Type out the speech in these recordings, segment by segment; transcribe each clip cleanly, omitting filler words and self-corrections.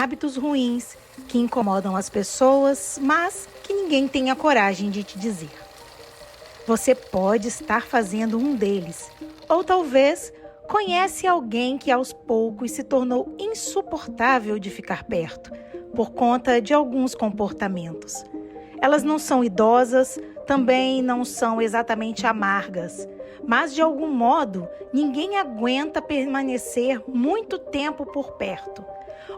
hábitos ruins que incomodam as pessoas, mas que ninguém tem a coragem de te dizer. Você pode estar fazendo um deles, ou talvez conhece alguém que aos poucos se tornou insuportável de ficar perto, por conta de alguns comportamentos. Elas não são idosas, também não são exatamente amargas, mas de algum modo ninguém aguenta permanecer muito tempo por perto.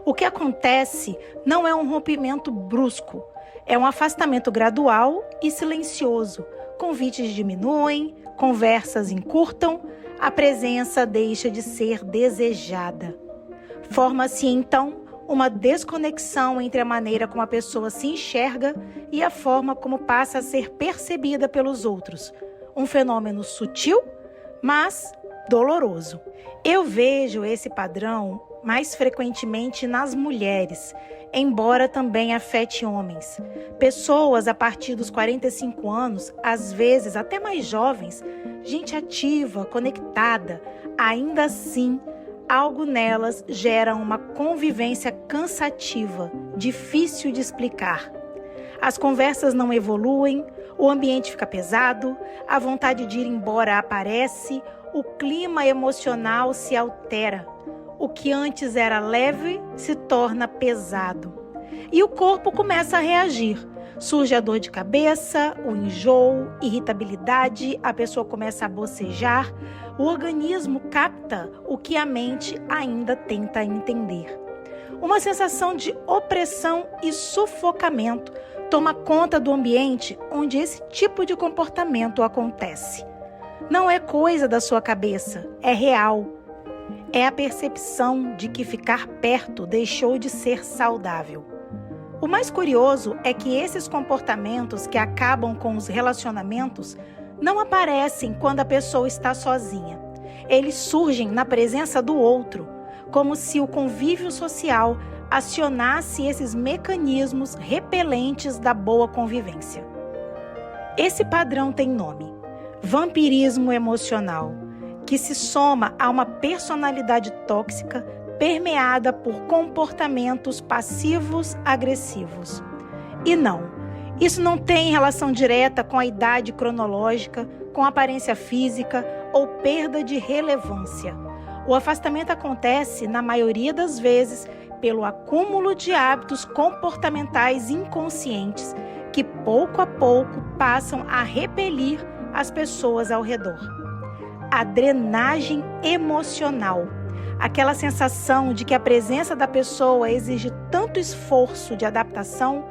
O que acontece não é um rompimento brusco, é um afastamento gradual e silencioso. Convites diminuem, conversas encurtam, a presença deixa de ser desejada. Forma-se então uma desconexão entre a maneira como a pessoa se enxerga e a forma como passa a ser percebida pelos outros. Um fenômeno sutil, mas doloroso. Eu vejo esse padrão mais frequentemente nas mulheres, embora também afete homens. Pessoas a partir dos 45 anos, às vezes até mais jovens, gente ativa, conectada, ainda assim, algo nelas gera uma convivência cansativa, difícil de explicar. As conversas não evoluem, o ambiente fica pesado, a vontade de ir embora aparece, o clima emocional se altera. O que antes era leve se torna pesado. E o corpo começa a reagir. Surge a dor de cabeça, o enjoo, irritabilidade, a pessoa começa a bocejar. O organismo capta o que a mente ainda tenta entender. Uma sensação de opressão e sufocamento toma conta do ambiente onde esse tipo de comportamento acontece. Não é coisa da sua cabeça, é real. É a percepção de que ficar perto deixou de ser saudável. O mais curioso é que esses comportamentos que acabam com os relacionamentos não aparecem quando a pessoa está sozinha. Eles surgem na presença do outro, como se o convívio social acionasse esses mecanismos repelentes da boa convivência. Esse padrão tem nome: vampirismo emocional, que se soma a uma personalidade tóxica permeada por comportamentos passivos agressivos. E não, isso não tem relação direta com a idade cronológica, com aparência física ou perda de relevância. O afastamento acontece, na maioria das vezes, pelo acúmulo de hábitos comportamentais inconscientes que pouco a pouco passam a repelir as pessoas ao redor. A drenagem emocional, aquela sensação de que a presença da pessoa exige tanto esforço de adaptação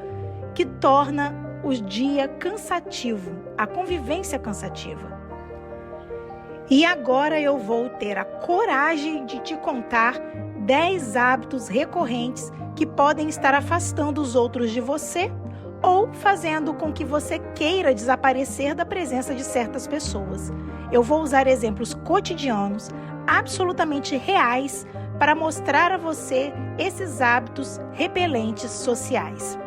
que torna o dia cansativo, a convivência cansativa. E agora eu vou ter a coragem de te contar 10 hábitos recorrentes que podem estar afastando os outros de você ou fazendo com que você queira desaparecer da presença de certas pessoas. Eu vou usar exemplos cotidianos, absolutamente reais, para mostrar a você esses hábitos repelentes sociais.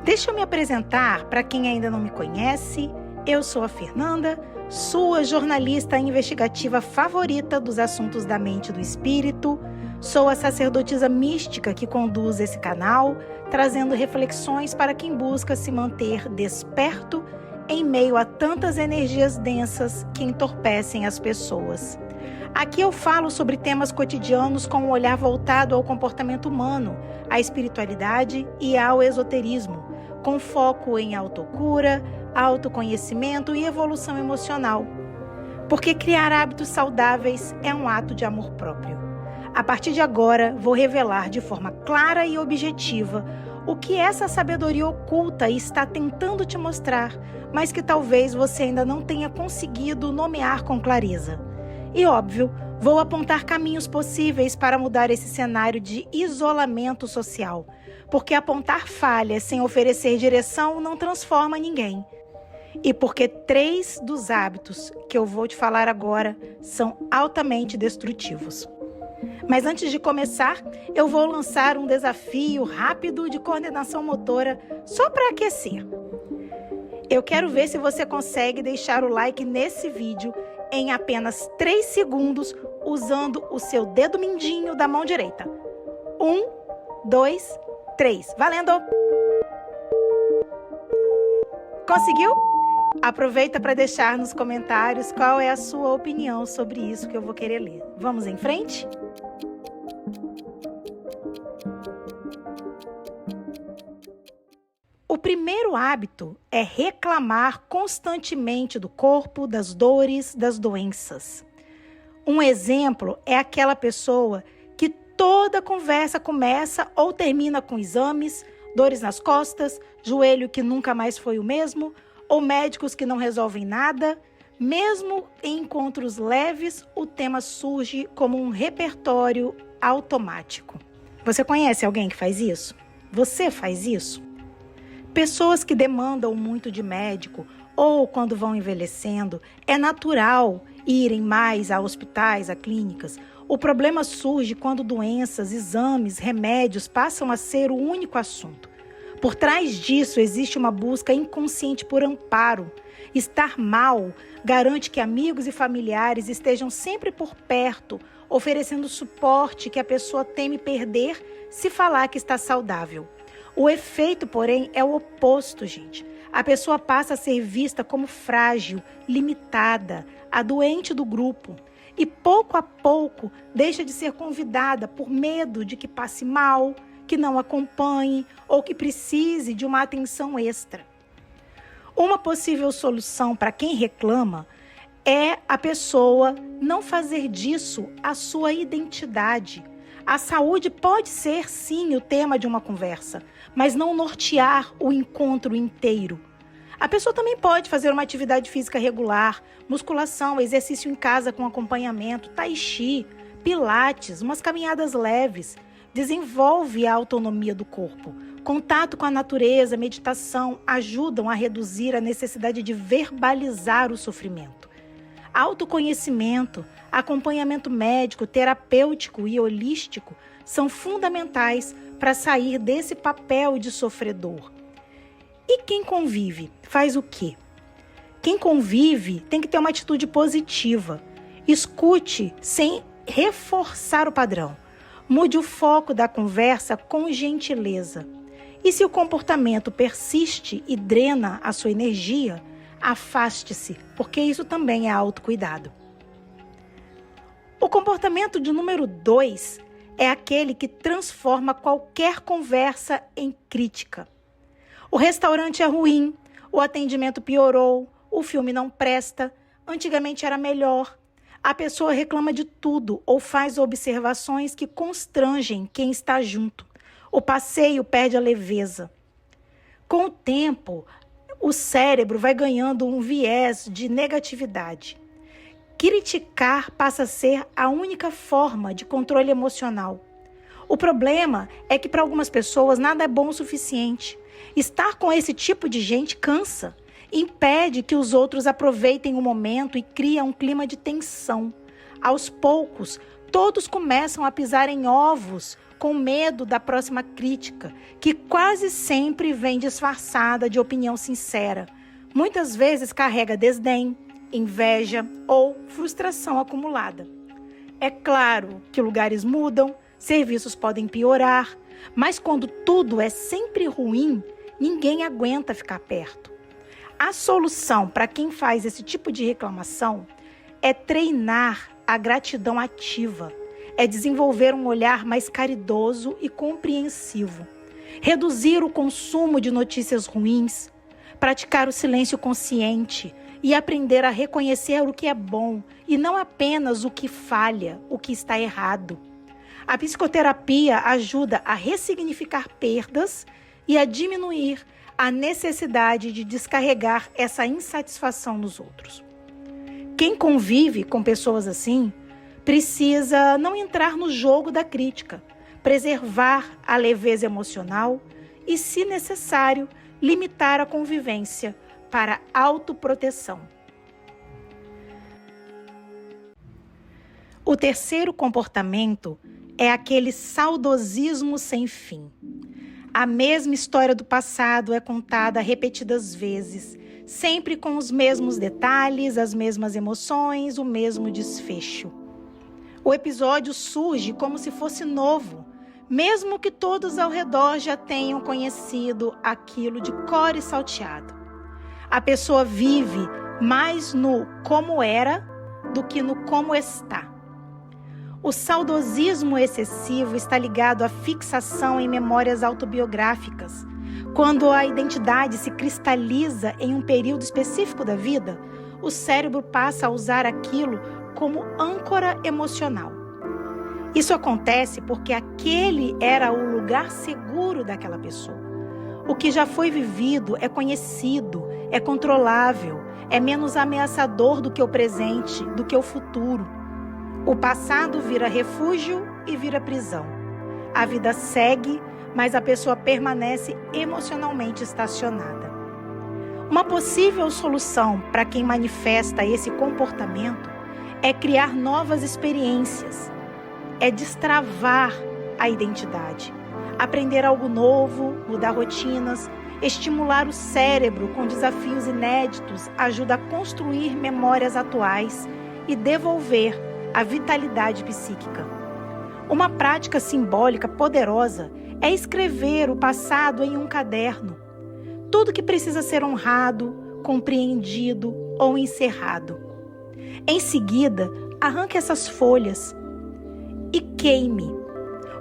Deixa eu me apresentar para quem ainda não me conhece. Eu sou a Fernanda, sua jornalista investigativa favorita dos assuntos da mente e do espírito. Sou a sacerdotisa mística que conduz esse canal, trazendo reflexões para quem busca se manter desperto em meio a tantas energias densas que entorpecem as pessoas. Aqui eu falo sobre temas cotidianos com um olhar voltado ao comportamento humano, à espiritualidade e ao esoterismo, com foco em autocura, autoconhecimento e evolução emocional. Porque criar hábitos saudáveis é um ato de amor próprio. A partir de agora, vou revelar de forma clara e objetiva o que essa sabedoria oculta está tentando te mostrar, mas que talvez você ainda não tenha conseguido nomear com clareza. E óbvio, vou apontar caminhos possíveis para mudar esse cenário de isolamento social, porque apontar falhas sem oferecer direção não transforma ninguém. E porque 3 dos hábitos que eu vou te falar agora são altamente destrutivos. Mas antes de começar, eu vou lançar um desafio rápido de coordenação motora só para aquecer. Eu quero ver se você consegue deixar o like nesse vídeo em apenas 3 segundos usando o seu dedo mindinho da mão direita. 1, 2, 3. Valendo! Conseguiu? Aproveita para deixar nos comentários qual é a sua opinião sobre isso que eu vou querer ler. Vamos em frente? O primeiro hábito é reclamar constantemente do corpo, das dores, das doenças. Um exemplo é aquela pessoa que toda conversa começa ou termina com exames, dores nas costas, joelho que nunca mais foi o mesmo, ou médicos que não resolvem nada. Mesmo em encontros leves, o tema surge como um repertório automático. Você conhece alguém que faz isso? Você faz isso? Pessoas que demandam muito de médico ou quando vão envelhecendo, é natural irem mais a hospitais, a clínicas. O problema surge quando doenças, exames, remédios passam a ser o único assunto. Por trás disso existe uma busca inconsciente por amparo. Estar mal garante que amigos e familiares estejam sempre por perto, oferecendo suporte que a pessoa teme perder se falar que está saudável. O efeito, porém, é o oposto, gente. A pessoa passa a ser vista como frágil, limitada, a doente do grupo. E pouco a pouco deixa de ser convidada por medo de que passe mal, que não acompanhe ou que precise de uma atenção extra. Uma possível solução para quem reclama é a pessoa não fazer disso a sua identidade. A saúde pode ser, sim, o tema de uma conversa, mas não nortear o encontro inteiro. A pessoa também pode fazer uma atividade física regular, musculação, exercício em casa com acompanhamento, tai chi, pilates, umas caminhadas leves. Desenvolve a autonomia do corpo. Contato com a natureza, meditação ajudam a reduzir a necessidade de verbalizar o sofrimento. Autoconhecimento, acompanhamento médico, terapêutico e holístico são fundamentais para sair desse papel de sofredor. E quem convive faz o quê? Quem convive tem que ter uma atitude positiva. Escute sem reforçar o padrão. Mude o foco da conversa com gentileza. E se o comportamento persiste e drena a sua energia, afaste-se, porque isso também é autocuidado. O comportamento de número 2 é aquele que transforma qualquer conversa em crítica. O restaurante é ruim, o atendimento piorou, o filme não presta, antigamente era melhor. A pessoa reclama de tudo ou faz observações que constrangem quem está junto. O passeio perde a leveza. Com o tempo, o cérebro vai ganhando um viés de negatividade. Criticar passa a ser a única forma de controle emocional. O problema é que para algumas pessoas nada é bom o suficiente. Estar com esse tipo de gente cansa, impede que os outros aproveitem o momento e cria um clima de tensão. Aos poucos, todos começam a pisar em ovos com medo da próxima crítica, que quase sempre vem disfarçada de opinião sincera. Muitas vezes carrega desdém, inveja ou frustração acumulada. É claro que lugares mudam, serviços podem piorar, mas quando tudo é sempre ruim, ninguém aguenta ficar perto. A solução para quem faz esse tipo de reclamação é treinar a gratidão ativa, é desenvolver um olhar mais caridoso e compreensivo, reduzir o consumo de notícias ruins, praticar o silêncio consciente e aprender a reconhecer o que é bom e não apenas o que falha, o que está errado. A psicoterapia ajuda a ressignificar perdas e a diminuir a necessidade de descarregar essa insatisfação nos outros. Quem convive com pessoas assim precisa não entrar no jogo da crítica, preservar a leveza emocional e, se necessário, limitar a convivência para autoproteção. O terceiro comportamento é aquele saudosismo sem fim. A mesma história do passado é contada repetidas vezes, sempre com os mesmos detalhes, as mesmas emoções, o mesmo desfecho. O episódio surge como se fosse novo, mesmo que todos ao redor já tenham conhecido aquilo de cor e salteado. A pessoa vive mais no como era do que no como está. O saudosismo excessivo está ligado à fixação em memórias autobiográficas. Quando a identidade se cristaliza em um período específico da vida, o cérebro passa a usar aquilo como âncora emocional. Isso acontece porque aquele era o lugar seguro daquela pessoa. O que já foi vivido é conhecido, é controlável, é menos ameaçador do que o presente, do que o futuro. O passado vira refúgio e vira prisão. A vida segue, mas a pessoa permanece emocionalmente estacionada. Uma possível solução para quem manifesta esse comportamento é criar novas experiências, é destravar a identidade, aprender algo novo, mudar rotinas, estimular o cérebro com desafios inéditos ajuda a construir memórias atuais e devolver a vitalidade psíquica. Uma prática simbólica poderosa é escrever o passado em um caderno. Tudo que precisa ser honrado, compreendido ou encerrado. Em seguida, arranque essas folhas e queime.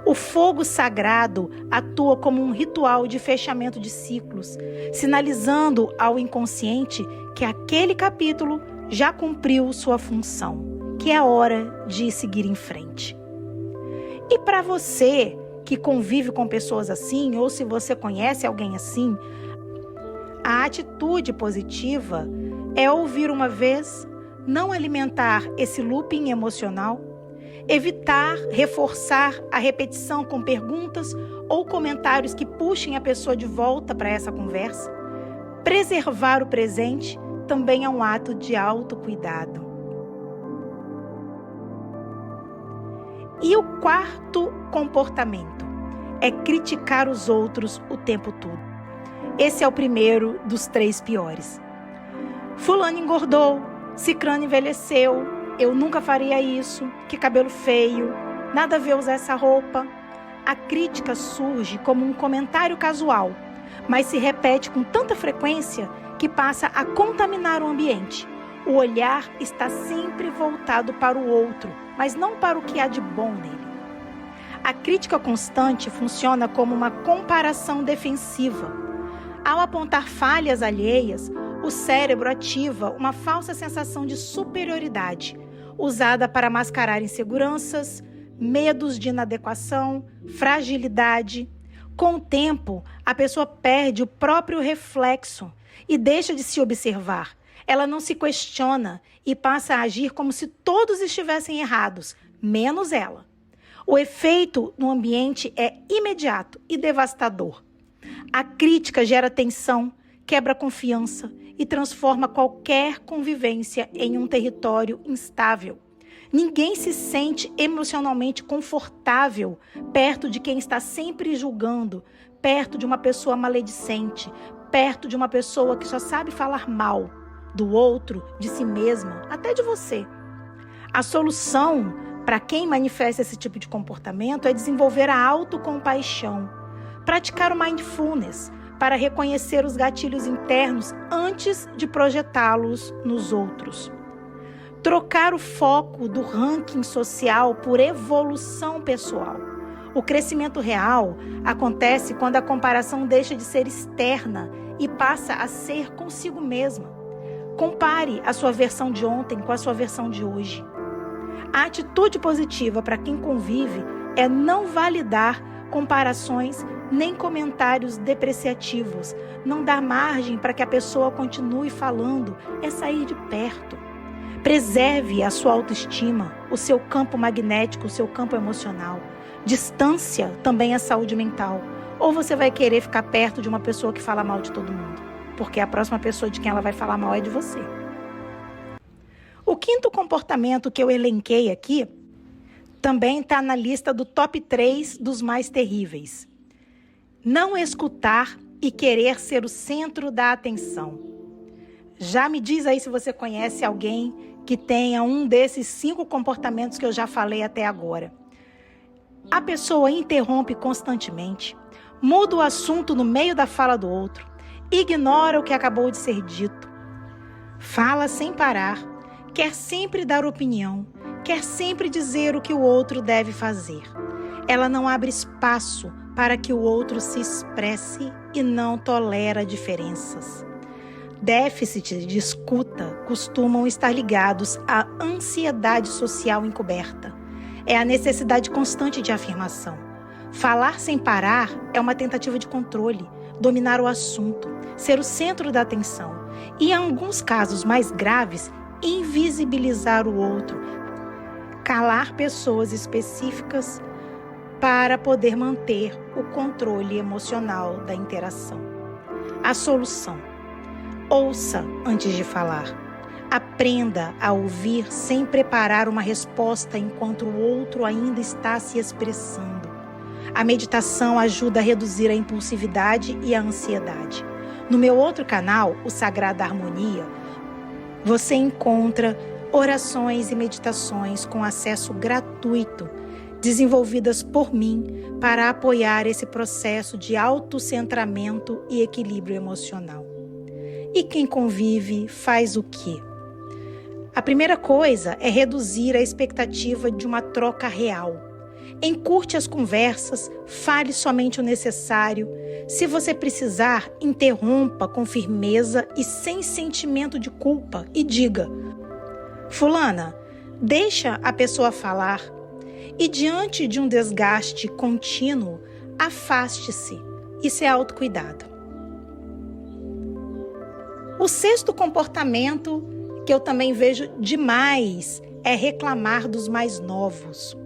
O fogo sagrado atua como um ritual de fechamento de ciclos, sinalizando ao inconsciente que aquele capítulo já cumpriu sua função, que é hora de seguir em frente. E para você que convive com pessoas assim, ou se você conhece alguém assim, a atitude positiva é ouvir uma vez, não alimentar esse looping emocional, evitar reforçar a repetição com perguntas ou comentários que puxem a pessoa de volta para essa conversa. Preservar o presente também é um ato de autocuidado. E o quarto comportamento é criticar os outros o tempo todo. Esse é o primeiro dos 3 piores. Fulano engordou, cicrano envelheceu, eu nunca faria isso, que cabelo feio, nada a ver usar essa roupa. A crítica surge como um comentário casual, mas se repete com tanta frequência que passa a contaminar o ambiente. O olhar está sempre voltado para o outro, mas não para o que há de bom nele. A crítica constante funciona como uma comparação defensiva. Ao apontar falhas alheias, o cérebro ativa uma falsa sensação de superioridade, usada para mascarar inseguranças, medos de inadequação, fragilidade. Com o tempo, a pessoa perde o próprio reflexo e deixa de se observar. Ela não se questiona e passa a agir como se todos estivessem errados, menos ela. O efeito no ambiente é imediato e devastador. A crítica gera tensão, quebra a confiança e transforma qualquer convivência em um território instável. Ninguém se sente emocionalmente confortável perto de quem está sempre julgando, perto de uma pessoa maledicente, perto de uma pessoa que só sabe falar mal do outro, de si mesma, até de você. A solução para quem manifesta esse tipo de comportamento é desenvolver a autocompaixão, praticar o mindfulness para reconhecer os gatilhos internos antes de projetá-los nos outros. Trocar o foco do ranking social por evolução pessoal. O crescimento real acontece quando a comparação deixa de ser externa e passa a ser consigo mesma. Compare a sua versão de ontem com a sua versão de hoje. A atitude positiva para quem convive é não validar comparações nem comentários depreciativos. Não dar margem para que a pessoa continue falando, é sair de perto. Preserve a sua autoestima, o seu campo magnético, o seu campo emocional. Distância também é saúde mental. Ou você vai querer ficar perto de uma pessoa que fala mal de todo mundo, porque a próxima pessoa de quem ela vai falar mal é de você. O quinto comportamento que eu elenquei aqui também está na lista do top 3 dos mais terríveis. Não escutar e querer ser o centro da atenção. Já me diz aí se você conhece alguém que tenha um desses 5 comportamentos que eu já falei até agora. A pessoa interrompe constantemente, muda o assunto no meio da fala do outro, ignora o que acabou de ser dito, fala sem parar, quer sempre dar opinião, quer sempre dizer o que o outro deve fazer. Ela não abre espaço para que o outro se expresse e não tolera diferenças. Déficits de escuta costumam estar ligados à ansiedade social encoberta. É a necessidade constante de afirmação. Falar sem parar é uma tentativa de controle, dominar o assunto, ser o centro da atenção e, em alguns casos mais graves, invisibilizar o outro, calar pessoas específicas para poder manter o controle emocional da interação. A solução: ouça antes de falar. Aprenda a ouvir sem preparar uma resposta enquanto o outro ainda está se expressando. A meditação ajuda a reduzir a impulsividade e a ansiedade. No meu outro canal, o Sagrada Harmonia, você encontra orações e meditações com acesso gratuito, desenvolvidas por mim para apoiar esse processo de autocentramento e equilíbrio emocional. E quem convive faz o quê? A primeira coisa é reduzir a expectativa de uma troca real. Encurte as conversas, fale somente o necessário. Se você precisar, interrompa com firmeza e sem sentimento de culpa e diga: fulana, deixa a pessoa falar. E diante de um desgaste contínuo, afaste-se. Isso é autocuidado. O sexto comportamento que eu também vejo demais é reclamar dos mais novos.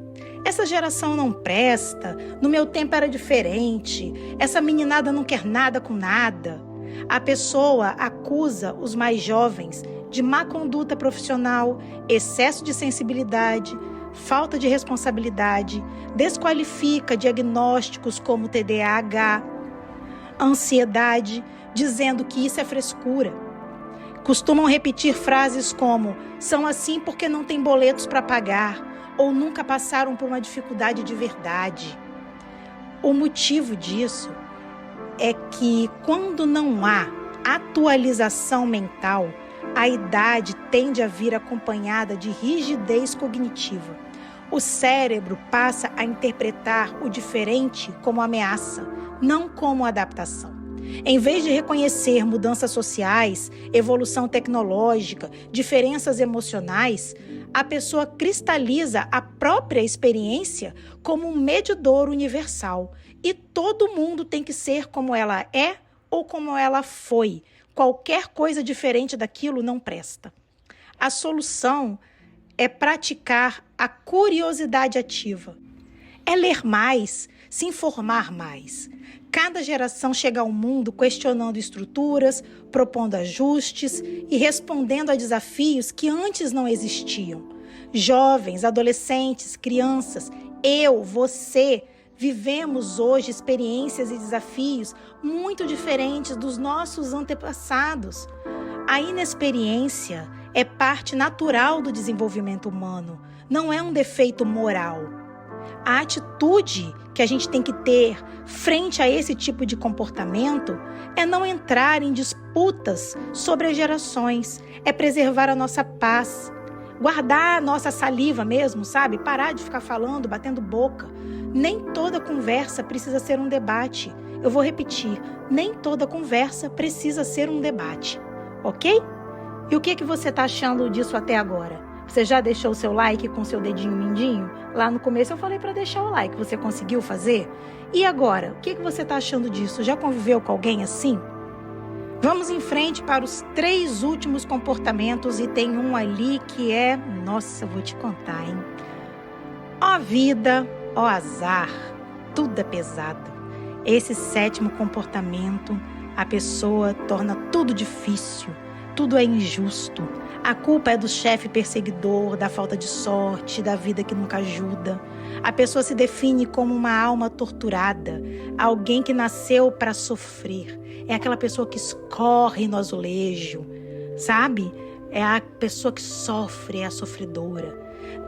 Essa geração não presta, no meu tempo era diferente, essa meninada não quer nada com nada. A pessoa acusa os mais jovens de má conduta profissional, excesso de sensibilidade, falta de responsabilidade, desqualifica diagnósticos como TDAH, ansiedade, dizendo que isso é frescura. Costumam repetir frases como: são assim porque não têm boletos para pagar, ou nunca passaram por uma dificuldade de verdade. O motivo disso é que, quando não há atualização mental, a idade tende a vir acompanhada de rigidez cognitiva. O cérebro passa a interpretar o diferente como ameaça, não como adaptação. Em vez de reconhecer mudanças sociais, evolução tecnológica, diferenças emocionais, a pessoa cristaliza a própria experiência como um medidor universal. E todo mundo tem que ser como ela é ou como ela foi. Qualquer coisa diferente daquilo não presta. A solução é praticar a curiosidade ativa. É ler mais, se informar mais. Cada geração chega ao mundo questionando estruturas, propondo ajustes e respondendo a desafios que antes não existiam. Jovens, adolescentes, crianças, você, vivemos hoje experiências e desafios muito diferentes dos nossos antepassados. A inexperiência é parte natural do desenvolvimento humano, não é um defeito moral. A atitude que a gente tem que ter frente a esse tipo de comportamento é não entrar em disputas sobre as gerações, é preservar a nossa paz, guardar a nossa saliva mesmo, sabe? Parar de ficar falando, batendo boca. Nem toda conversa precisa ser um debate. Eu vou repetir, nem toda conversa precisa ser um debate, ok? E o que você está achando disso até agora? Você já deixou o seu like com seu dedinho mindinho? Lá no começo eu falei para deixar o like. Você conseguiu fazer? E agora? O que você está achando disso? Já conviveu com alguém assim? Vamos em frente para os 3 últimos comportamentos e tem um ali que é... Nossa, vou te contar, hein? Ó vida, ó azar, tudo é pesado. Esse 7º comportamento, a pessoa torna tudo difícil, tudo é injusto. A culpa é do chefe perseguidor, da falta de sorte, da vida que nunca ajuda. A pessoa se define como uma alma torturada, alguém que nasceu para sofrer. É aquela pessoa que escorre no azulejo, sabe? É a pessoa que sofre, é a sofredora.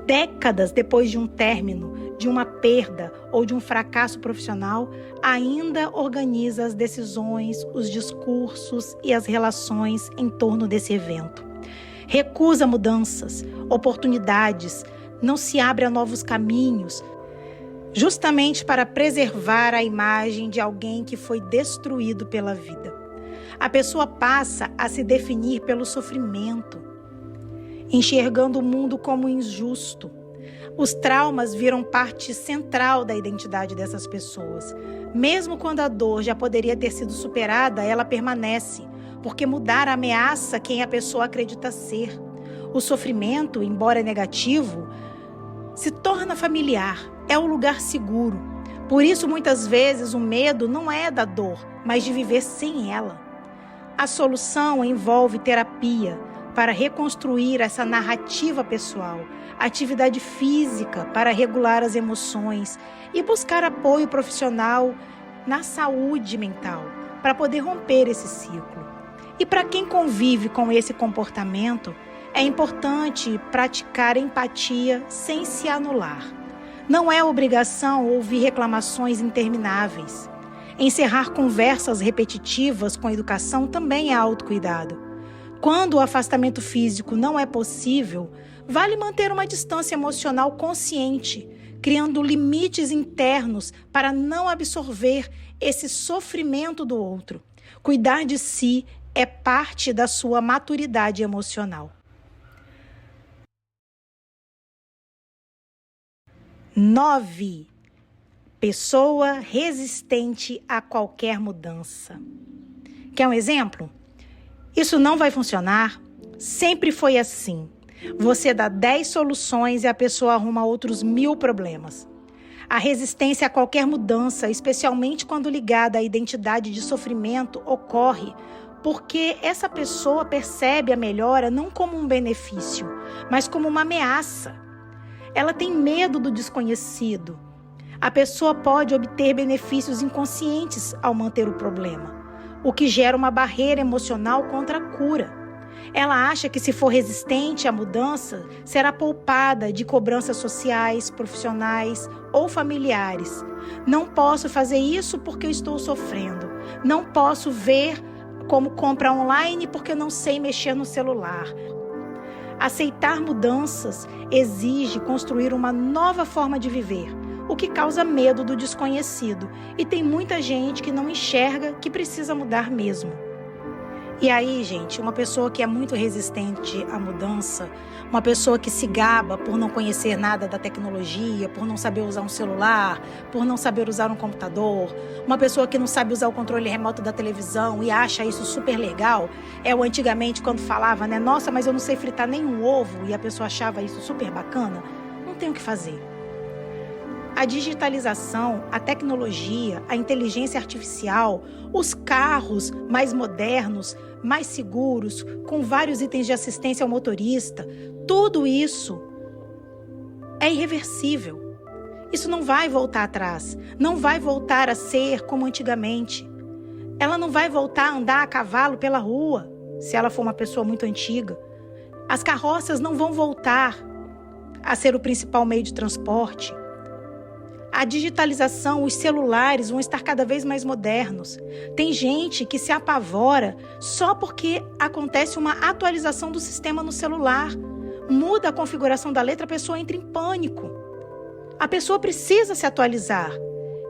décadas depois de um término, de uma perda ou de um fracasso profissional, ainda organiza as decisões, os discursos e as relações em torno desse evento. Recusa mudanças, oportunidades, não se abre a novos caminhos, justamente para preservar a imagem de alguém que foi destruído pela vida. A pessoa passa a se definir pelo sofrimento, enxergando o mundo como injusto. Os traumas viram parte central da identidade dessas pessoas. Mesmo quando a dor já poderia ter sido superada, ela permanece, porque mudar ameaça quem a pessoa acredita ser. O sofrimento, embora negativo, se torna familiar, é um lugar seguro. Por isso, muitas vezes, o medo não é da dor, mas de viver sem ela. A solução envolve terapia para reconstruir essa narrativa pessoal, atividade física para regular as emoções e buscar apoio profissional na saúde mental para poder romper esse ciclo. E para quem convive com esse comportamento, é importante praticar empatia sem se anular. Não é obrigação ouvir reclamações intermináveis. Encerrar conversas repetitivas com educação também é autocuidado. Quando o afastamento físico não é possível, vale manter uma distância emocional consciente, criando limites internos para não absorver esse sofrimento do outro. Cuidar de si é parte da sua maturidade emocional. 9. Pessoa resistente a qualquer mudança. Quer um exemplo? Isso não vai funcionar. Sempre foi assim. Você dá 10 soluções e a pessoa arruma outros 1000 problemas. A resistência a qualquer mudança, especialmente quando ligada à identidade de sofrimento, ocorre porque essa pessoa percebe a melhora não como um benefício, mas como uma ameaça. Ela tem medo do desconhecido. A pessoa pode obter benefícios inconscientes ao manter o problema, o que gera uma barreira emocional contra a cura. Ela acha que se for resistente à mudança, será poupada de cobranças sociais, profissionais ou familiares. Não posso fazer isso porque eu estou sofrendo. Não posso ver como compra online porque eu não sei mexer no celular. Aceitar mudanças exige construir uma nova forma de viver, o que causa medo do desconhecido. E tem muita gente que não enxerga que precisa mudar mesmo. E aí, gente, uma pessoa que é muito resistente à mudança, uma pessoa que se gaba por não conhecer nada da tecnologia, por não saber usar um celular, por não saber usar um computador, uma pessoa que não sabe usar o controle remoto da televisão e acha isso super legal, é o antigamente quando falava, né? Nossa, mas eu não sei fritar nenhum ovo, e a pessoa achava isso super bacana. Não tem o que fazer. A digitalização, a tecnologia, a inteligência artificial, os carros mais modernos, mais seguros, com vários itens de assistência ao motorista, tudo isso é irreversível. Isso não vai voltar atrás, não vai voltar a ser como antigamente. Ela não vai voltar a andar a cavalo pela rua, se ela for uma pessoa muito antiga. As carroças não vão voltar a ser o principal meio de transporte. A digitalização, os celulares vão estar cada vez mais modernos. Tem gente que se apavora só porque acontece uma atualização do sistema no celular. Muda a configuração da letra, a pessoa entra em pânico. A pessoa precisa se atualizar.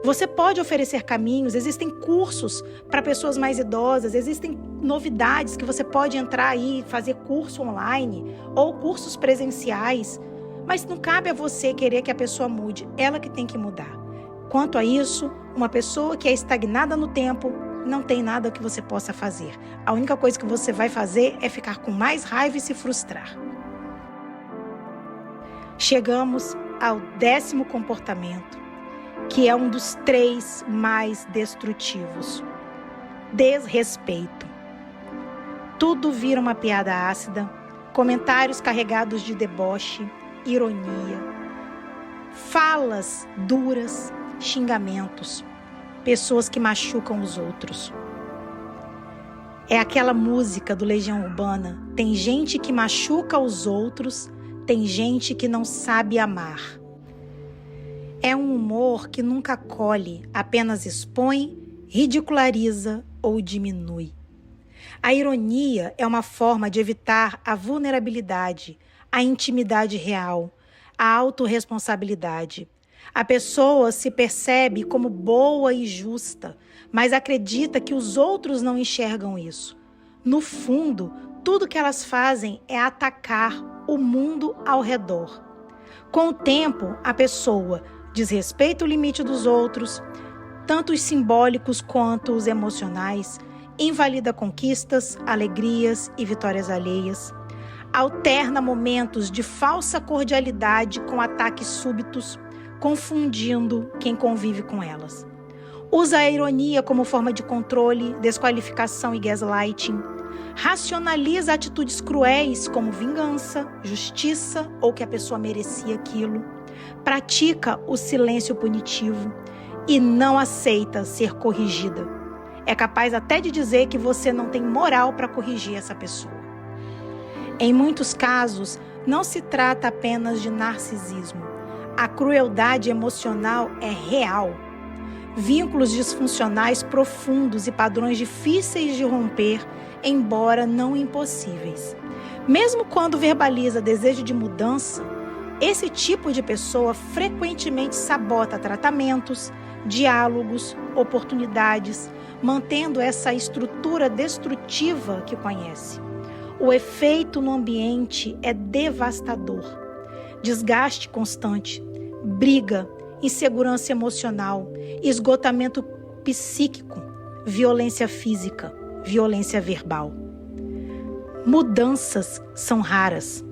Você pode oferecer caminhos, existem cursos para pessoas mais idosas, existem novidades que você pode entrar aí, fazer curso online ou cursos presenciais. Mas não cabe a você querer que a pessoa mude, ela que tem que mudar. Quanto a isso, uma pessoa que é estagnada no tempo, não tem nada que você possa fazer. A única coisa que você vai fazer é ficar com mais raiva e se frustrar. Chegamos ao 10º comportamento, que é um dos 3 mais destrutivos. Desrespeito. Tudo vira uma piada ácida, comentários carregados de deboche, ironia, falas duras, xingamentos, pessoas que machucam os outros. É aquela música do Legião Urbana, tem gente que machuca os outros, tem gente que não sabe amar. É um humor que nunca acolhe, apenas expõe, ridiculariza ou diminui. A ironia é uma forma de evitar a vulnerabilidade, a intimidade real, a autorresponsabilidade. A pessoa se percebe como boa e justa, mas acredita que os outros não enxergam isso. No fundo, tudo que elas fazem é atacar o mundo ao redor. Com o tempo, a pessoa desrespeita o limite dos outros, tanto os simbólicos quanto os emocionais, invalida conquistas, alegrias e vitórias alheias, alterna momentos de falsa cordialidade com ataques súbitos, confundindo quem convive com elas. Usa a ironia como forma de controle, desqualificação e gaslighting. Racionaliza atitudes cruéis como vingança, justiça ou que a pessoa merecia aquilo. Pratica o silêncio punitivo e não aceita ser corrigida. É capaz até de dizer que você não tem moral para corrigir essa pessoa. Em muitos casos, não se trata apenas de narcisismo. A crueldade emocional é real. Vínculos disfuncionais profundos e padrões difíceis de romper, embora não impossíveis. Mesmo quando verbaliza desejo de mudança, esse tipo de pessoa frequentemente sabota tratamentos, diálogos, oportunidades, mantendo essa estrutura destrutiva que conhece. O efeito no ambiente é devastador. Desgaste constante, briga, insegurança emocional, esgotamento psíquico, violência física, violência verbal. Mudanças são raras.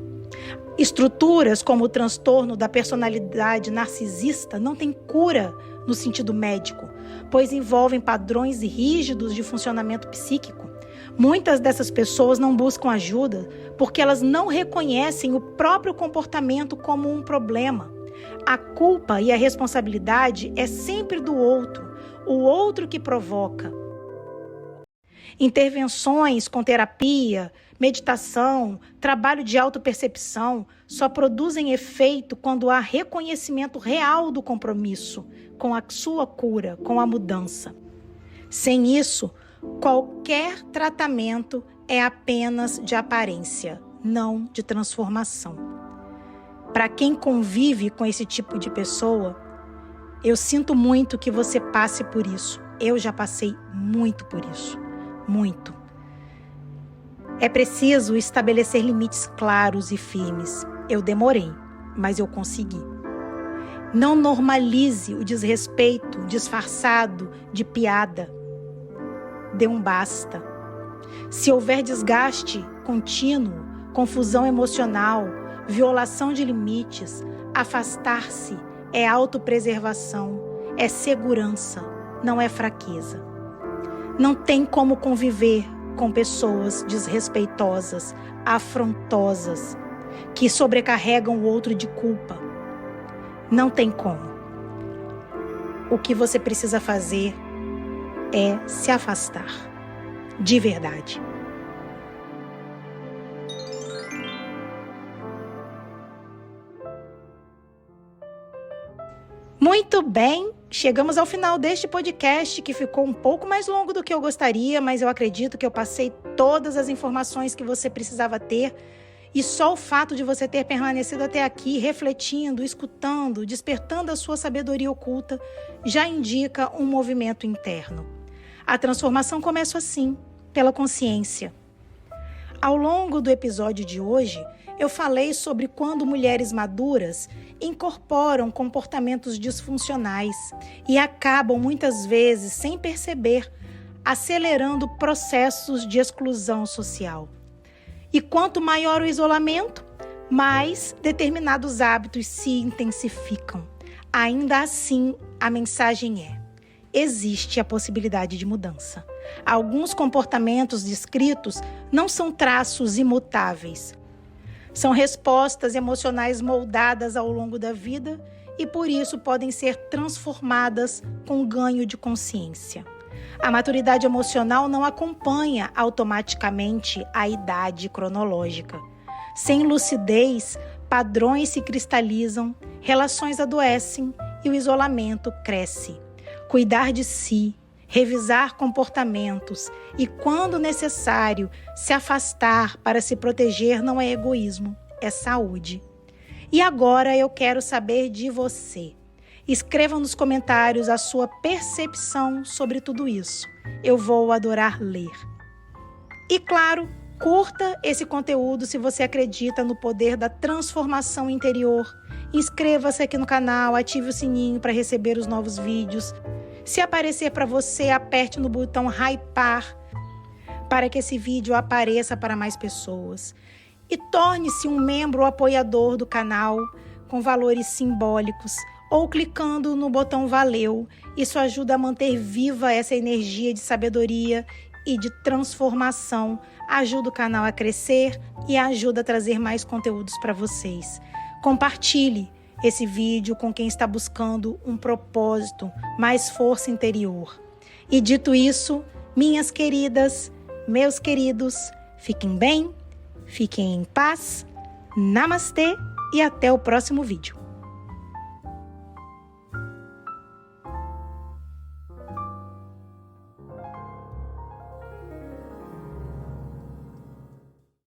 Estruturas como o transtorno da personalidade narcisista não têm cura no sentido médico, pois envolvem padrões rígidos de funcionamento psíquico. Muitas dessas pessoas não buscam ajuda porque elas não reconhecem o próprio comportamento como um problema. A culpa e a responsabilidade é sempre do outro, o outro que provoca. Intervenções com terapia, meditação, trabalho de autopercepção só produzem efeito quando há reconhecimento real do compromisso com a sua cura, com a mudança. Sem isso, qualquer tratamento é apenas de aparência, não de transformação. Para quem convive com esse tipo de pessoa, eu sinto muito que você passe por isso. Eu já passei muito por isso. Muito. É preciso estabelecer limites claros e firmes. Eu demorei, mas eu consegui. Não normalize o desrespeito disfarçado de piada. Dê um basta. Se houver desgaste contínuo, confusão emocional, violação de limites, afastar-se é autopreservação, é segurança, não é fraqueza. Não tem como conviver com pessoas desrespeitosas, afrontosas, que sobrecarregam o outro de culpa. Não tem como. O que você precisa fazer é se afastar, de verdade. Muito bem, chegamos ao final deste podcast que ficou um pouco mais longo do que eu gostaria, mas eu acredito que eu passei todas as informações que você precisava ter e só o fato de você ter permanecido até aqui refletindo, escutando, despertando a sua sabedoria oculta já indica um movimento interno. A transformação começa assim, pela consciência. Ao longo do episódio de hoje, eu falei sobre quando mulheres maduras incorporam comportamentos disfuncionais e acabam muitas vezes, sem perceber, acelerando processos de exclusão social. E quanto maior o isolamento, mais determinados hábitos se intensificam. Ainda assim, a mensagem é: existe a possibilidade de mudança. Alguns comportamentos descritos não são traços imutáveis. São respostas emocionais moldadas ao longo da vida e, por isso, podem ser transformadas com ganho de consciência. A maturidade emocional não acompanha automaticamente a idade cronológica. Sem lucidez, padrões se cristalizam, relações adoecem e o isolamento cresce. Cuidar de si, revisar comportamentos e, quando necessário, se afastar para se proteger não é egoísmo, é saúde. E agora eu quero saber de você. Escreva nos comentários a sua percepção sobre tudo isso. Eu vou adorar ler. E claro, curta esse conteúdo se você acredita no poder da transformação interior. Inscreva-se aqui no canal, ative o sininho para receber os novos vídeos. Se aparecer para você, aperte no botão hypar para que esse vídeo apareça para mais pessoas. E torne-se um membro apoiador do canal com valores simbólicos ou clicando no botão valeu. Isso ajuda a manter viva essa energia de sabedoria e de transformação. Ajuda o canal a crescer e ajuda a trazer mais conteúdos para vocês. Compartilhe esse vídeo com quem está buscando um propósito, mais força interior. E dito isso, minhas queridas, meus queridos, fiquem bem, fiquem em paz, namastê e até o próximo vídeo.